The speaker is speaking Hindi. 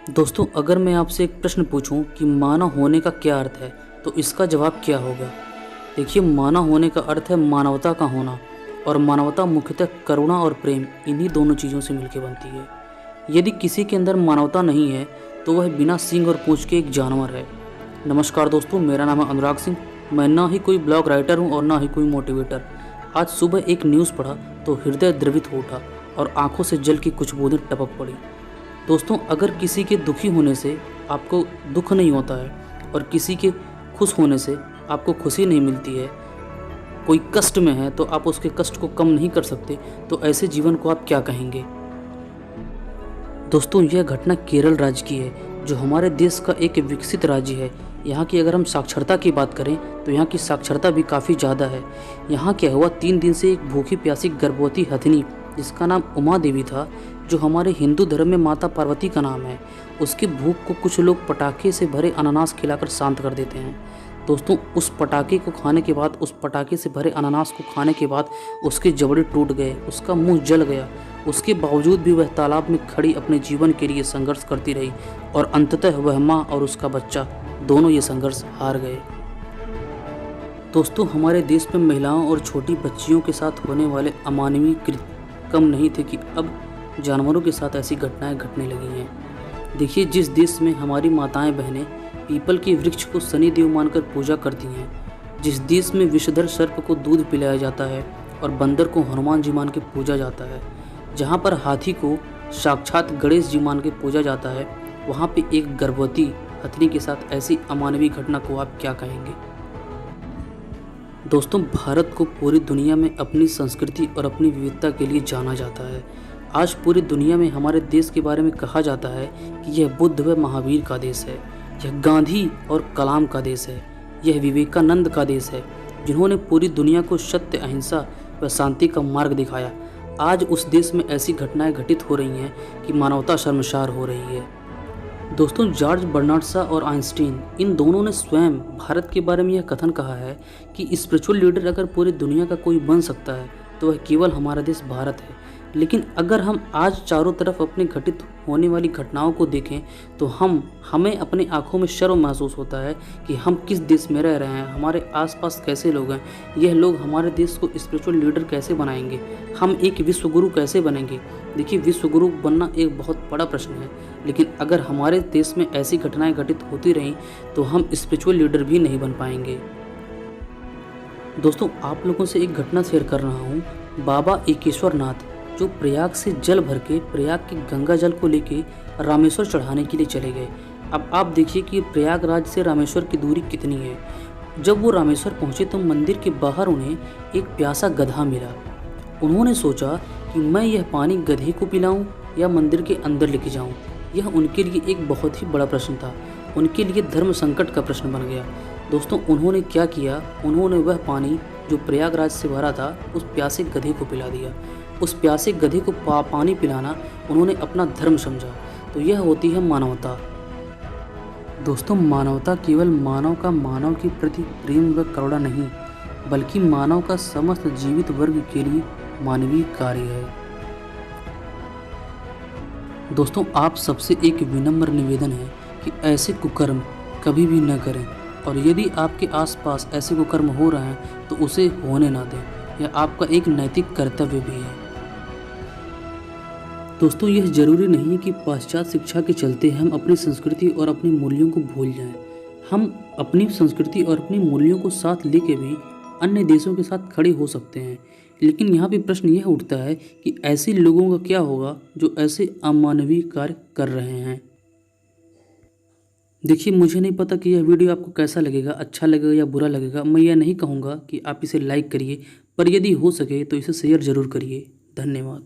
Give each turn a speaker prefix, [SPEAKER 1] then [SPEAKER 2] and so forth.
[SPEAKER 1] दोस्तों, अगर मैं आपसे एक प्रश्न पूछूं कि मानव होने का क्या अर्थ है, तो इसका जवाब क्या होगा? देखिए, मानव होने का अर्थ है मानवता का होना, और मानवता मुख्यतः करुणा और प्रेम, इन्हीं दोनों चीज़ों से मिलकर बनती है। यदि किसी के अंदर मानवता नहीं है, तो वह बिना सींग और पूंछ के एक जानवर है। नमस्कार दोस्तों, मेरा नाम है अनुराग सिंह। मैं ना ही कोई ब्लॉग राइटर हूँ और ना ही कोई मोटिवेटर। आज सुबह एक न्यूज़ पढ़ा तो हृदय द्रवित हो उठा और आंखों से जल की कुछ बूंदें टपक पड़ी। दोस्तों, अगर किसी के दुखी होने से आपको दुख नहीं होता है और किसी के खुश होने से आपको खुशी नहीं मिलती है, कोई कष्ट में है तो आप उसके कष्ट को कम नहीं कर सकते, तो ऐसे जीवन को आप क्या कहेंगे? दोस्तों, यह घटना केरल राज्य की है, जो हमारे देश का एक विकसित राज्य है। यहाँ की अगर हम साक्षरता की बात करें तो यहाँ की साक्षरता भी काफ़ी ज़्यादा है। यहाँ क्या हुआ, 3 दिन से एक भूखी प्यासी गर्भवती हथिनी, जिसका नाम उमा देवी था, जो हमारे हिंदू धर्म में माता पार्वती का नाम है, उसकी भूख को कुछ लोग पटाखे से भरे अनानास खिलाकर शांत कर देते हैं। दोस्तों, उस पटाखे को खाने के बाद, उस पटाखे से भरे अनानास को खाने के बाद उसके जबड़े टूट गए, उसका मुंह जल गया। उसके बावजूद भी वह तालाब में खड़ी अपने जीवन के लिए संघर्ष करती रही और अंततः वह माँ और उसका बच्चा दोनों ये संघर्ष हार गए। दोस्तों, हमारे देश में महिलाओं और छोटी बच्चियों के साथ होने वाले अमानवीय कृत्य कम नहीं थे कि अब जानवरों के साथ ऐसी घटनाएं घटने लगी हैं। देखिए, जिस देश में हमारी माताएं बहनें पीपल के वृक्ष को शनि देव मानकर पूजा करती हैं, जिस देश में विषधर सर्प को दूध पिलाया जाता है और बंदर को हनुमान जी मान के पूजा जाता है, जहाँ पर हाथी को साक्षात गणेश जी मान के पूजा जाता है, वहाँ पे एक गर्भवती हथिनी के साथ ऐसी अमानवीय घटना को आप क्या कहेंगे? दोस्तों, भारत को पूरी दुनिया में अपनी संस्कृति और अपनी विविधता के लिए जाना जाता है। आज पूरी दुनिया में हमारे देश के बारे में कहा जाता है कि यह बुद्ध व महावीर का देश है, यह गांधी और कलाम का देश है, यह विवेकानंद का देश है, जिन्होंने पूरी दुनिया को सत्य, अहिंसा व शांति का मार्ग दिखाया। आज उस देश में ऐसी घटनाएं घटित हो रही हैं कि मानवता शर्मसार हो रही है। दोस्तों, जॉर्ज बर्नार्ड शॉ और आइंस्टीन, इन दोनों ने स्वयं भारत के बारे में यह कथन कहा है कि स्पिरिचुअल लीडर अगर पूरी दुनिया का कोई बन सकता है तो वह केवल हमारा देश भारत है। लेकिन अगर हम आज चारों तरफ अपने घटित होने वाली घटनाओं को देखें तो हमें अपने आंखों में शर्म महसूस होता है कि हम किस देश में रह रहे हैं, हमारे आसपास कैसे लोग हैं, यह लोग हमारे देश को स्पिरिचुअल लीडर कैसे बनाएंगे, हम एक विश्व गुरु कैसे बनेंगे। देखिए, विश्व गुरु बनना एक बहुत बड़ा प्रश्न है, लेकिन अगर हमारे देश में ऐसी घटनाएं घटित होती रहीं तो हम स्पिरिचुअल लीडर भी नहीं बन पाएंगे। दोस्तों, आप लोगों से एक घटना शेयर कर रहा हूँ। बाबा एकेश्वर नाथ, जो प्रयाग से जल भर के प्रयाग के गंगा जल को लेके रामेश्वर चढ़ाने के लिए चले गए। अब आप देखिए कि प्रयागराज से रामेश्वर की दूरी कितनी है। जब वो रामेश्वर पहुंचे तो मंदिर के बाहर उन्हें एक प्यासा गधा मिला। उन्होंने सोचा कि मैं यह पानी गधे को पिलाऊं या मंदिर के अंदर लेके जाऊं। यह उनके लिए एक बहुत ही बड़ा प्रश्न था, उनके लिए धर्म संकट का प्रश्न बन गया। दोस्तों, उन्होंने क्या किया, उन्होंने वह पानी जो प्रयागराज से भरा था उस प्यासे गधे को पिला दिया। उस प्यासे गधे को पानी पिलाना उन्होंने अपना धर्म समझा। तो यह होती है मानवता। दोस्तों, मानवता केवल मानव का मानव के प्रति प्रेम व करुणा नहीं, बल्कि मानव का समस्त जीवित वर्ग के लिए मानवीय कार्य है। दोस्तों, आप सबसे एक विनम्र निवेदन है कि ऐसे कुकर्म कभी भी न करें, और यदि आपके आसपास ऐसे कुकर्म हो रहे हैं तो उसे होने ना दें। यह आपका एक नैतिक कर्तव्य भी है। दोस्तों, यह जरूरी नहीं है कि पाश्चात्य शिक्षा के चलते हम अपनी संस्कृति और अपने मूल्यों को भूल जाएं। हम अपनी संस्कृति और अपने मूल्यों को साथ लेके भी अन्य देशों के साथ खड़े हो सकते हैं। लेकिन यहाँ पे प्रश्न यह उठता है कि ऐसे लोगों का क्या होगा जो ऐसे अमानवीय कार्य कर रहे हैं। देखिए, मुझे नहीं पता कि यह वीडियो आपको कैसा लगेगा, अच्छा लगेगा या बुरा लगेगा। मैं यह नहीं कहूँगा कि आप इसे लाइक करिए, पर यदि हो सके तो इसे शेयर ज़रूर करिए। धन्यवाद।